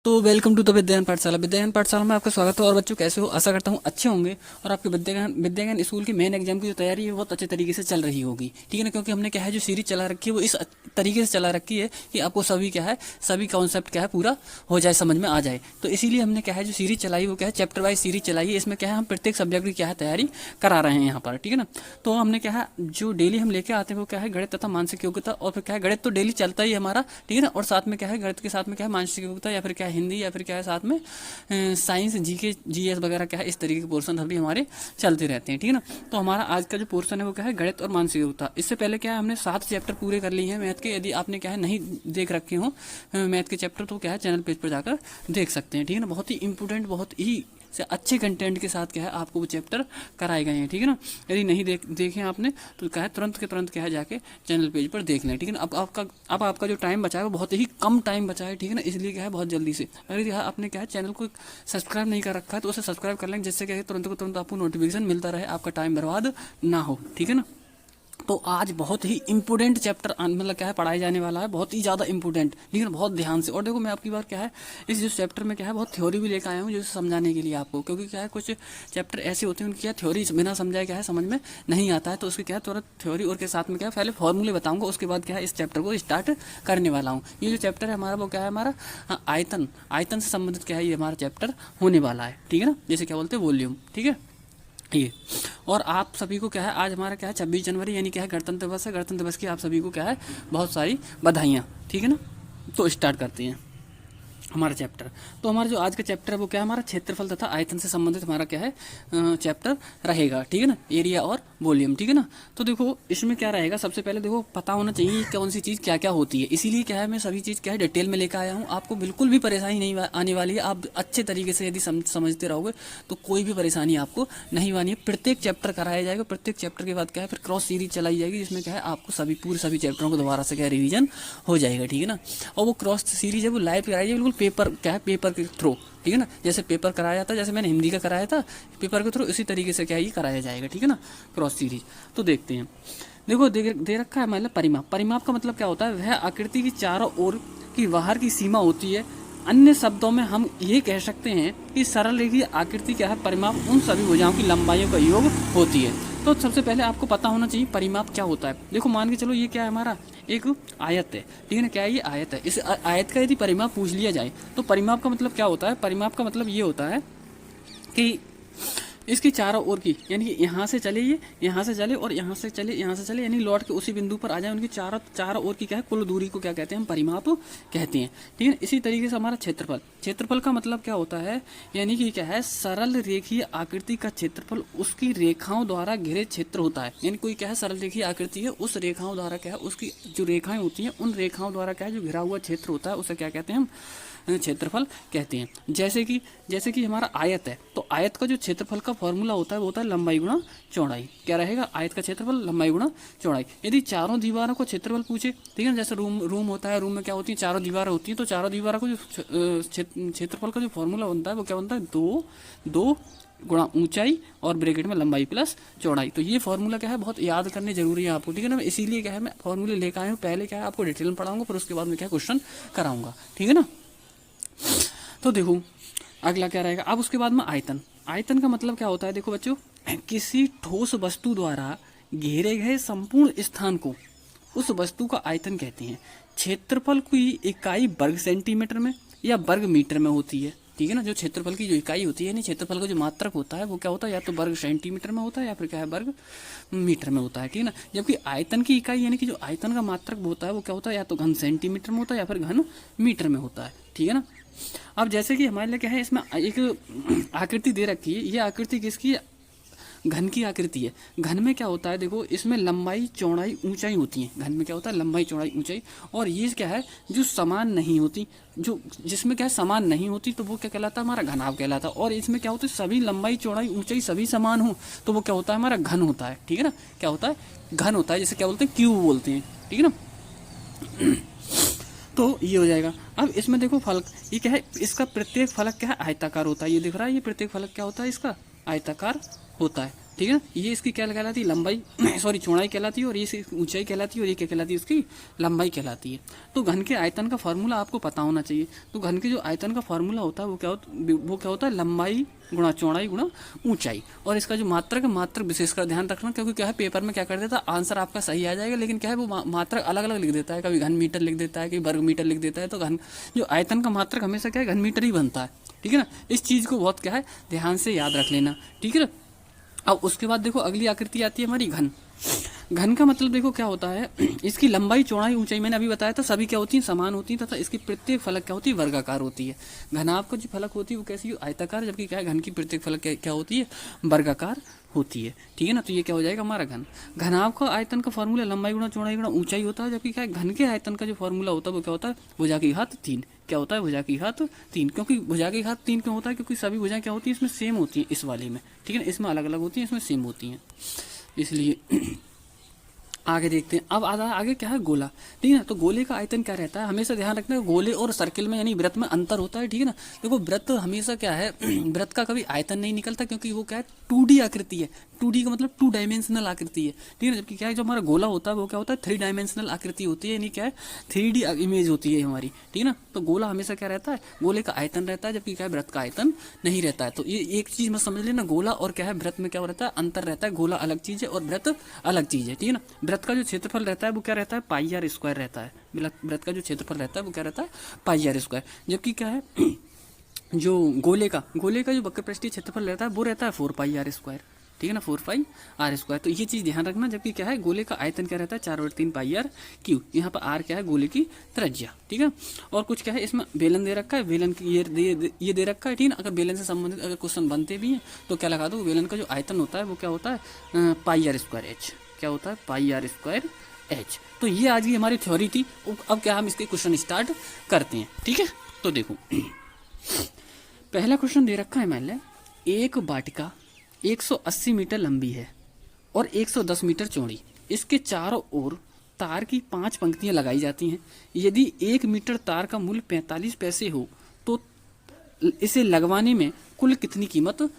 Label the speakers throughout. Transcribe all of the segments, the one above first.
Speaker 1: तो welcome to the विद्यायन पाठशाला। विद्यायन पाठशाला में आपका स्वागत है। और बच्चों कैसे हो? आशा करता हूँ अच्छे होंगे और आपके विद्यायन स्कूल की मेन एग्जाम की जो तैयारी है बहुत अच्छे तरीके से चल रही होगी। ठीक है ना? क्योंकि हमने क्या है जो सीरीज चला रखी है वो इस तरीके से चला रखी है कि आपको सभी क्या है सभी कॉन्सेप्ट क्या है पूरा हो जाए, समझ में आ जाए। तो इसीलिए हमने क्या है जो सीरीज चलाई वो क्या है चैप्टर वाइज सीरीज चलाई है। इसमें क्या है हम प्रत्येक सब्जेक्ट की क्या है तैयारी करा रहे हैं यहाँ पर। ठीक है ना? तो हमने क्या है जो डेली हम लेके आते हैं वो क्या है गणित तथा मानसिक योग्यता, और फिर क्या है गणित तो डेली चलता ही है हमारा। ठीक है ना? और साथ में क्या है गणित के साथ में क्या है मानसिक योग्यता, या फिर क्या है हिंदी, या फिर क्या है साथ में साइंस, जीके, जीएस वगैरह क्या है इस तरीके के पोर्शन अभी हमारे चलते रहते हैं। ठीक है ना? तो हमारा आज का जो पोर्शन है वो क्या है गणित और मानसिक योग्यता। इससे पहले क्या है हमने 7 चैप्टर पूरे कर लिए हैं मैथ के। यदि आपने क्या है नहीं देख रखे हो मैथ के चैप्टर तो क्या है चैनल पेज पर जाकर देख सकते हैं। ठीक है ना? बहुत ही इंपोर्टेंट, बहुत ही से अच्छे कंटेंट के साथ क्या है आपको वो चैप्टर कराए गए हैं। ठीक है ना? यदि नहीं देखे आपने तो क्या है तुरंत के तुरंत क्या है जाके चैनल पेज पर देख लें। ठीक है ना? अब आपका जो टाइम बचा है वो बहुत ही कम टाइम बचा है। ठीक है ना? इसलिए क्या है बहुत जल्दी से अगर आपने क्या है चैनल को सब्सक्राइब नहीं कर रखा है तो उसे सब्सक्राइब कर लें, जिससे क्या है तुरंत को तुरंत आपको नोटिफिकेशन मिलता रहे, आपका टाइम बर्बाद ना हो। ठीक है ना? तो आज बहुत ही इंपोर्टेंट चैप्टर मतलब क्या है पढ़ाया जाने वाला है, बहुत ही ज़्यादा इंपोर्टेंट। लेकिन बहुत ध्यान से। और देखो मैं आपकी बार क्या है इस जो चैप्टर में क्या है बहुत थ्योरी भी लेकर आया हूँ जो समझाने के लिए आपको, क्योंकि क्या है कुछ चैप्टर ऐसे होते हैं उनकी क्या थ्योरी बिना समझाए क्या है समझ में नहीं आता है। तो उसके क्या है तुरंत थ्योरी और के साथ में क्या है पहले फॉर्मूले बताऊंगा, उसके बाद क्या है इस चैप्टर को स्टार्ट करने वाला हूँ। ये जो चैप्टर है हमारा वो क्या है हमारा आयतन आयतन से संबंधित क्या है ये हमारा चैप्टर होने वाला है। ठीक है ना? जैसे क्या बोलते हैं वॉल्यूम। ठीक है ये। और आप सभी को क्या है आज हमारा क्या है 26 जनवरी यानी क्या है गणतंत्र दिवस है। गणतंत्र दिवस की आप सभी को क्या है बहुत सारी बधाइयाँ। ठीक है ना? तो स्टार्ट करते हैं हमारा चैप्टर। तो हमारा जो आज का चैप्टर है वो क्या है हमारा क्षेत्रफल तथा आयतन से संबंधित हमारा क्या है चैप्टर रहेगा। ठीक है ना? एरिया और वॉल्यूम। ठीक है ना? तो देखो इसमें क्या रहेगा, सबसे पहले देखो पता होना चाहिए कौन सी चीज़ क्या क्या होती है। इसीलिए क्या है मैं सभी चीज़ क्या है डिटेल में लेकर आया हूँ। आपको बिल्कुल भी परेशानी नहीं आने वाली है। आप अच्छे तरीके से यदि समझते रहोगे तो कोई भी परेशानी आपको नहीं आनी है। प्रत्येक चैप्टर कराया जाएगा, प्रत्येक चैप्टर के बाद क्या है फिर क्रॉस सीरीज चलाई जाएगी, जिसमें क्या है आपको सभी चैप्टरों को दोबारा से क्या रिवीजन हो जाएगा। ठीक है ना? और वो क्रॉस सीरीज है वो लाइव कराई जाएगी बिल्कुल पेपर क्या है पेपर के थ्रू। ठीक है ना? जैसे पेपर कराया जाता है, जैसे मैंने हिंदी का कराया था पेपर के थ्रू, इसी तरीके से क्या है ये कराया जाएगा। ठीक है ना? Cross series. तो देखते हैं। देखो दे रखा है मतलब परिमाप। परिमाप का मतलब क्या होता है वह आकृति की चारों ओर की बाहर की सीमा होती है। अन्य शब्दों में हम ये कह सकते हैं कि सरल रेखीय आकृति क्या है परिमाप उन सभी भुजाओं की लंबाइयों का योग होती है। तो सबसे पहले आपको पता होना चाहिए परिमाप क्या होता है। देखो मान के चलो ये क्या है हमारा एक आयत है। ठीक है ना? क्या है ये आयत है। इस आयत का यदि परिमाप पूछ लिया जाए तो परिमाप का मतलब क्या होता है? परिमाप का मतलब ये होता है कि इसकी चारों ओर की यानी कि यहाँ से चले ये, यहाँ से चले और यहाँ से चले, यहाँ से चले, यानी लौट के उसी बिंदु पर आ जाए, उनकी चारों ओर की क्या है कुल दूरी को क्या कहते हैं हम परिमाप कहते हैं। ठीक है? इसी तरीके से हमारा क्षेत्रफल। क्षेत्रफल का मतलब क्या होता है यानी कि क्या है सरल रेखीय आकृति का क्षेत्रफल उसकी रेखाओं द्वारा घिरे क्षेत्र होता है। यानी कोई क्या है सरल रेखीय आकृति है, उस रेखाओं द्वारा क्या है उसकी जो रेखाएं होती हैं उन रेखाओं द्वारा क्या है जो घिरा हुआ क्षेत्र होता है उसे क्या कहते हैं हम क्षेत्रफल कहते हैं। जैसे कि हमारा आयत है तो आयत का जो क्षेत्रफल का फॉर्मूला होता है वो होता है लंबाई गुणा चौड़ाई। क्या रहेगा? आयत का क्षेत्रफल लंबाई गुणा चौड़ाई। यदि चारों दीवारों को क्षेत्रफल पूछे, ठीक है, जैसे रूम होता है, रूम में क्या होती है चारों दीवारें होती हैं, तो चारों दीवारों को जो क्षेत्रफल का जो फॉर्मूला बनता है वो क्या बनता है दो गुणा ऊंचाई और ब्रैकेट में लंबाई प्लस चौड़ाई। तो ये फॉर्मूला क्या है बहुत याद करने जरूरी है आपको। ठीक है ना? इसीलिए क्या है मैं फॉर्मूले लेकर आया हूँ। पहले क्या है आपको डिटेल में पढ़ाऊंगा, फिर उसके बाद में क्या क्वेश्चन कराऊंगा। ठीक है ना? तो देखो अगला क्या रहेगा। अब उसके बाद में आयतन। आयतन का मतलब क्या होता है देखो बच्चों, किसी ठोस वस्तु द्वारा घेरे गए संपूर्ण स्थान को उस वस्तु का आयतन कहते हैं। क्षेत्रफल की इकाई वर्ग सेंटीमीटर में या वर्ग मीटर में होती है। ठीक है ना? जो क्षेत्रफल की जो इकाई होती है, क्षेत्रफल का जो मात्रक होता है वो क्या होता है या तो वर्ग सेंटीमीटर में होता है या फिर क्या है वर्ग मीटर में होता है। ठीक है ना? जबकि आयतन की इकाई यानी कि जो आयतन का मात्रक होता है वो क्या होता है या तो घन सेंटीमीटर में होता है या फिर घन मीटर में होता है। ठीक है ना? अब जैसे कि हमारे लिए क्या है इसमें एक आकृति दे रखी है। ये आकृति किसकी है? घन की आकृति है। घन में क्या होता है देखो इसमें लंबाई चौड़ाई ऊंचाई होती है। घन में क्या होता है लंबाई चौड़ाई ऊंचाई। और ये क्या है जो समान नहीं होती, जो जिसमें क्या है समान नहीं होती तो वो क्या कहलाता है हमारा घनाभ कहलाता है। और इसमें क्या होता है सभी लंबाई चौड़ाई ऊंचाई सभी समान हो तो वो क्या होता है हमारा घन होता है। ठीक है ना? क्या होता है? घन होता है। जैसे क्या बोलते हैं क्यूब बोलते हैं। ठीक है ना? तो ये हो जाएगा। अब इसमें देखो फलक, ये क्या है इसका प्रत्येक फलक क्या है आयताकार होता है। ये दिख रहा है ये प्रत्येक फलक क्या होता है इसका आयताकार होता है। ठीक है ना। ये इसकी क्या कहलाती है, लंबाई सॉरी चौड़ाई कहलाती है, और ये इसकी ऊंचाई कहलाती है, और ये क्या कहलाती है, उसकी लंबाई कहलाती है। तो घन के आयतन का फार्मूला आपको पता होना चाहिए। तो घन के जो आयतन का फार्मूला होता है वो क्या होता है, लंबाई गुणा चौड़ाई गुणा ऊंचाई। और इसका जो मात्रक है, मात्रक विशेषकर ध्यान रखना, क्योंकि क्या है पेपर में क्या कर देता है, आंसर आपका सही आ जाएगा, लेकिन क्या है वो मात्रक अलग अलग लिख देता है, कभी घन मीटर लिख देता है, कभी वर्ग मीटर लिख देता है। तो घन जो आयतन का मात्रक हमेशा क्या है, घन मीटर ही बनता है, ठीक है ना। इस चीज़ को बहुत क्या है ध्यान से याद रख लेना, ठीक है ना। अब उसके बाद देखो अगली आकृति आती है हमारी घन। घन का मतलब देखो क्या होता है, इसकी लंबाई चौड़ाई ऊंचाई मैंने अभी बताया था सभी क्या होती हैं, समान होती हैं, तथा इसकी प्रत्येक फलक क्या होती है, वर्गाकार होती है। घनाभ का जो फलक होती है वो कैसी आयताकार, जबकि क्या है घन की प्रत्येक फलक क्या होती है, वर्गाकार होती है, ठीक है ना। तो ये क्या हो जाएगा हमारा घन। घनाभ का आयतन का फॉर्मूला लंबाई गुणा चौड़ाई गुणा ऊंचाई होता है, जबकि क्या है घन के आयतन का जो फॉर्मूला होता है वो क्या होता है, भुजा की घात 3। क्या होता है, भुजा की घात 3। क्योंकि भुजा की घात 3 क्यों होता है, क्योंकि सभी भुजाएं क्या होती हैं इसमें सेम होती हैं, इस वाले में, ठीक है ना। इसमें अलग अलग होती हैं, इसमें सेम होती हैं, इसलिए आगे देखते हैं। अब आगे क्या है, गोला, ठीक है ना। तो गोले का आयतन क्या रहता है, हमेशा ध्यान रखना है गोले और सर्किल में यानी वृत्त में अंतर होता है, ठीक है ना। देखो वृत्त हमेशा क्या है वृत्त का कभी आयतन नहीं निकलता, क्योंकि वो क्या है 2D आकृति है। 2D का मतलब 2 डायमेंशनल आकृति है, ठीक है ना। जबकि क्या है जो हमारा गोला होता है वो क्या होता है 3 डायमेंशनल आकृति होती है, यानी क्या है 3D इमेज होती है हमारी, ठीक है ना। तो गोला हमेशा क्या रहता है, गोले का आयतन रहता है, जबकि क्या है वृत्त का आयतन नहीं रहता है। तो ये एक चीज मत समझ लेना, गोला और क्या है वृत्त में क्या रहता है, अंतर रहता है। गोला अलग चीज है और वृत्त अलग चीज है, ठीक है ना। वृत्त का जो क्षेत्रफल रहता है वो क्या रहता है, पाई आर स्क्वायर रहता है। वृत्त का जो क्षेत्रफल रहता है वो क्या रहता है, पाई आर स्क्वायर। जबकि क्या है जो गोले का जो वक्र पृष्ठीय क्षेत्रफल रहता है वो रहता है 4 पाई आर स्क्वायर, ठीक है ना, 4 पाई आर स्क्वायर। तो ये चीज ध्यान रखना। जबकि क्या है गोले का आयतन क्या रहता है 4/3 पाई आर क्यू। यहाँ पर आर क्या है, गोले की त्रिज्या, ठीक है। और कुछ क्या है इसमें बेलन दे रखा है, बेलन की ये दे रखा है, ठीक है ना। अगर बेलन से संबंधित अगर क्वेश्चन बनते भी हैं तो क्या लगा दो, बेलन का जो आयतन होता है वो क्या होता है पाई आर स्क्वायर एच। क्या होता है, पाई आर स्क्वायर एच। तो ये आज की हमारी थ्योरी थी। अब क्या हम इसके क्वेश्चन स्टार्ट करते हैं, ठीक है। तो देखो पहला क्वेश्चन दे रखा है, मान लें एक वाटिका 180 मीटर लंबी है और 110 मीटर चौड़ी। इसके चारों ओर तार की 5 पंक्तियां लगाई जाती हैं। यदि 1 मीटर तार का मूल्य 45 पैसे हो तो इसे लगवाने में कुल कितनी कीमत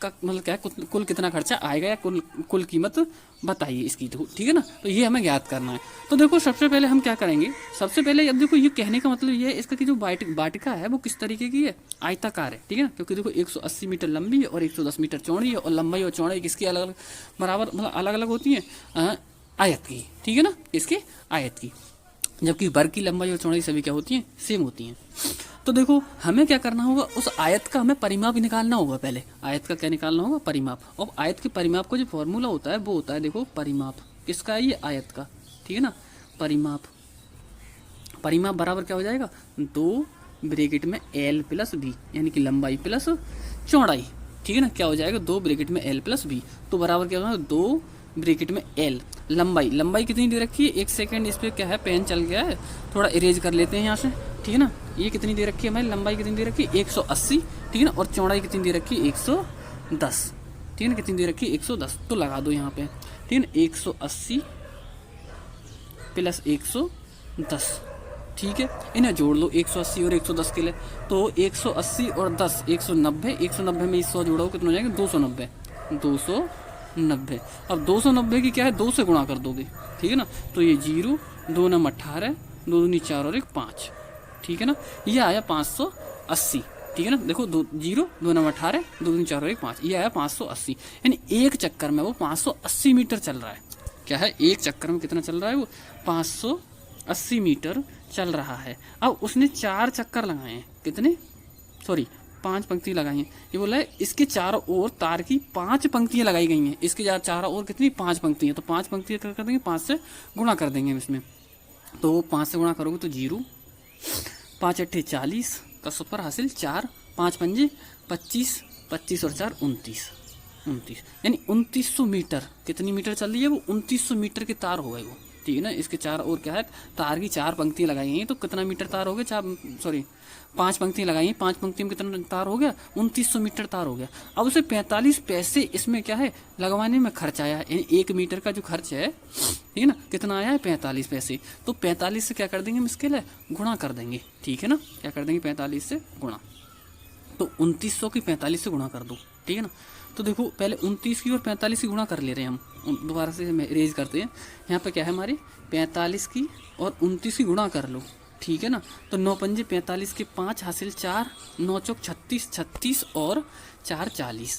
Speaker 1: का मतलब क्या है, कुल कितना खर्चा आएगा, या कुल कीमत बताइए इसकी, तो ठीक है ना। तो ये हमें ज्ञात करना है। तो देखो सबसे पहले हम क्या करेंगे, सबसे पहले अब देखो ये कहने का मतलब ये है इसका कि जो वाटिका है वो किस तरीके की है, आयताकार है, ठीक है ना। क्योंकि देखो 180 मीटर लंबी है और 110 मीटर चौड़ी है, और लंबाई और चौड़ाई किसकी अलग अलग बराबर मतलब अलग अलग होती है, आयत की, ठीक है ना, इसके आयत की। जबकि वर्ग की लंबाई और चौड़ाई सभी क्या होती हैं, सेम होती हैं। तो देखो हमें क्या करना होगा, उस आयत का हमें परिमाप निकालना होगा। पहले आयत का क्या निकालना होगा, परिमाप। और आयत के परिमाप का जो फॉर्मूला होता है वो होता है, देखो परिमाप किसका है, ये आयत का, ठीक है ना। परिमाप बराबर क्या हो जाएगा, 2 ब्रैकेट में L प्लस B, यानी कि लंबाई प्लस चौड़ाई, ठीक है ना। क्या हो जाएगा, 2 ब्रैकेट में L प्लस B। तो बराबर क्या होगा, 2 ब्रैकेट में L। लंबाई कितनी दे रखी है, 1 सेकेंड इस पर क्या है पेन चल गया है, थोड़ा इरेज कर लेते हैं यहाँ से, ठीक है ना। ये कितनी दे रखी है हमारी, लंबाई कितनी दे रखी है 180, ठीक है ना। और चौड़ाई कितनी दे रखी है 110, ठीक है ना। कितनी दे रखी है 110, तो लगा दो यहाँ पे, ठीक है ना। 180 प्लस 110, ठीक है। इन्हें जोड़ लो 180 और 110 के लिए, तो 180 और 10 190, 190 में 100 जोड़ो कितना हो जाएगा 290, 290। अब 290 की क्या है 2 से गुणा कर दोगे, ठीक है ना। तो ये 0, 2 9 18, 2 दूनी 4 और 1 5, ठीक है ना। ये आया 580, ठीक है ना। देखो 0, 2 9 18, 2 दूनी 4 और 1 5, ये आया 580। यानी एक चक्कर में वो 580 मीटर चल रहा है। क्या है, एक चक्कर में कितना चल रहा है वो 580 मीटर चल रहा है। अब उसने 4 चक्कर लगाए हैं, कितने, सॉरी 5 पंक्ति लगाई हैं। ये बोला है इसके चारों ओर तार की 5 पंक्तियां लगाई गई हैं। इसके चारों ओर कितनी 5 पंक्तियां, तो 5 पंक्तियां क्या कर देंगे, 5 से गुणा कर देंगे इसमें। तो 5 से गुणा करोगे तो 0, 5 8 40 का सफर हासिल 4, 5 पंजे 25, 25 और 4 29, यानी 2900 मीटर। कितनी मीटर चल रही है वो, 2900 मीटर के तार हो गए वो, ठीक है ना। इसके चार और क्या है तार की 4 पंक्तियां लगाई हैं, तो कितना मीटर तार हो गया, 5 पंक्तियां लगाई हैं, 5 पंक्ति में कितना तार हो गया 2900 मीटर तार हो गया। अब उसे 45 पैसे इसमें क्या है लगवाने में खर्च आया, यानी 1 मीटर का जो खर्च है, ठीक है ना, कितना आया है 45 पैसे। तो 45 से क्या कर देंगे हम इसके लिए गुणा कर देंगे, ठीक है ना। क्या कर देंगे 45 से गुणा, तो 2900 की 45 से गुणा कर दो, ठीक है ना। तो देखो पहले 29 की और 45 की गुणा कर ले रहे हैं हम, दोबारा से रेज करते हैं। यहाँ पे क्या है हमारे 45 की और 29 की गुणा कर लो, ठीक है ना। तो 9 पंजे 45 के 5 हासिल 4, 9 चौक 36, 36 और 4 40।